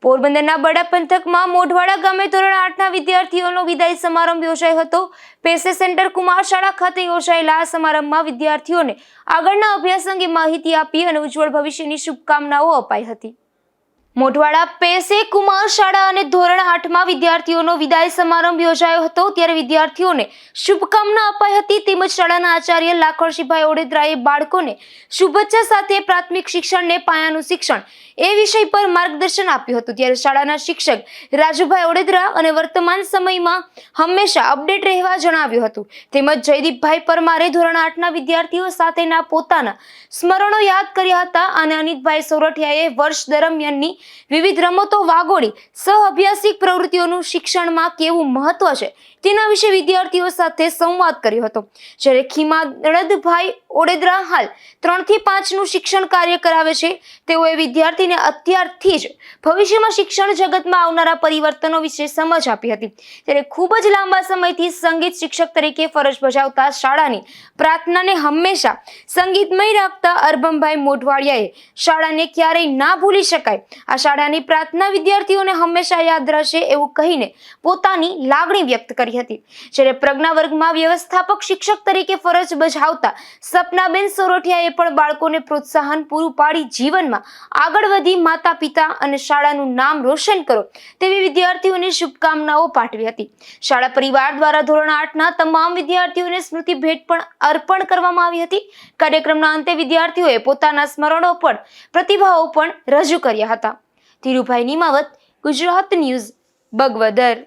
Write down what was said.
પોરબંદરના બડા પંથકમાં મોઢવાડા ગામે ધોરણ 8ના વિદ્યાર્થીઓનો વિદાય સમારંભ યોજાયો હતો। પેસે સેન્ટર કુમાર શાળા ખાતે યોજાયેલા આ સમારંભમાં વિદ્યાર્થીઓને આગળના અભ્યાસ અંગે માહિતી આપી અને ઉજ્જવળ ભવિષ્યની શુભકામનાઓ અપાઈ હતી। મોઢવાડા પેસે કુમાર શાળા અને ધોરણ 8માં વિદ્યાર્થીઓનો વિદાય સમારંભ યોજાયો હતો, ત્યારે વિદ્યાર્થીઓને શુભકામના અપાઈ હતી તેમજ શાળાના આચાર્ય લાખણસિંહભાઈ ઓડેદરાએ બાળકોને શુભેચ્છા સાથે પ્રાથમિક શિક્ષણને પાયાનું શિક્ષણ એ વિષય પર માર્ગદર્શન આપ્યું હતું। ત્યારે શાળાના શિક્ષક રાજુભાઈ ઓડેદરા અને વર્તમાન સમયમાં હંમેશા અપડેટ રહેવા જણાવ્યું હતું। તેમજ જયદીપભાઈ પરમારે ધોરણ 8ના વિદ્યાર્થીઓ સાથેના પોતાના સ્મરણો યાદ કર્યા હતા અને અનિતભાઈ સોરઠિયાએ વર્ષ દરમિયાનની વિવિધ રમતો વાગોળી સહઅભ્યાસિક પ્રવૃત્તિઓનું શિક્ષણમાં કેવું મહત્વ છે તેના વિશે વિદ્યાર્થીઓ સાથે સંવાદ કર્યો હતો। જ્યારે ખીમાદભાઈ ઓડેદરા હાલ 3 થી 5નું શિક્ષણ કાર્ય કરાવે છે। તેઓએ વિદ્યાર્થીને અત્યારથી જ ભવિષ્યમાં શિક્ષણ જગતમાં આવનારા પરિવર્તનો વિશે સમજ આપી હતી। ત્યારે ખૂબ જ લાંબા સમયથી સંગીત શિક્ષક તરીકે ફરજ બજાવતા શાળાની પ્રાર્થનાને હંમેશા સંગીતમય રાખતા અરબમભાઈ મોઢવાડિયાએ શાળાને ક્યારેય ના ભૂલી શકાય આ શાળાની પ્રાર્થના વિદ્યાર્થીઓને હંમેશા યાદ રહેશે એવું કહીને પોતાની લાગણી વ્યક્ત કરી હતી। જ્યારે પ્રજ્ઞા વર્ગમાં વ્યવસ્થાપક શિક્ષક તરીકે ફરજ બજાવતા સપનાબેન સોરઠિયાએ પણ બાળકોને પ્રોત્સાહન પૂરું પાડી જીવનમાં આગળ વધી માતા પિતા અને શાળાનું નામ રોશન કરો તેવી વિદ્યાર્થીઓને શુભકામનાઓ પાઠવી હતી। શાળા પરિવાર દ્વારા ધોરણ 8ના તમામ વિદ્યાર્થીઓને સ્મૃતિ ભેટ પણ અર્પણ કરવામાં આવી હતી। કાર્યક્રમના અંતે વિદ્યાર્થીઓએ પોતાના સ્મરણો પણ પ્રતિભાવો પણ રજૂ કર્યા હતા। ધીરુભાઈ નિમાવત, ગુજરાત ન્યૂઝ, બગવદર।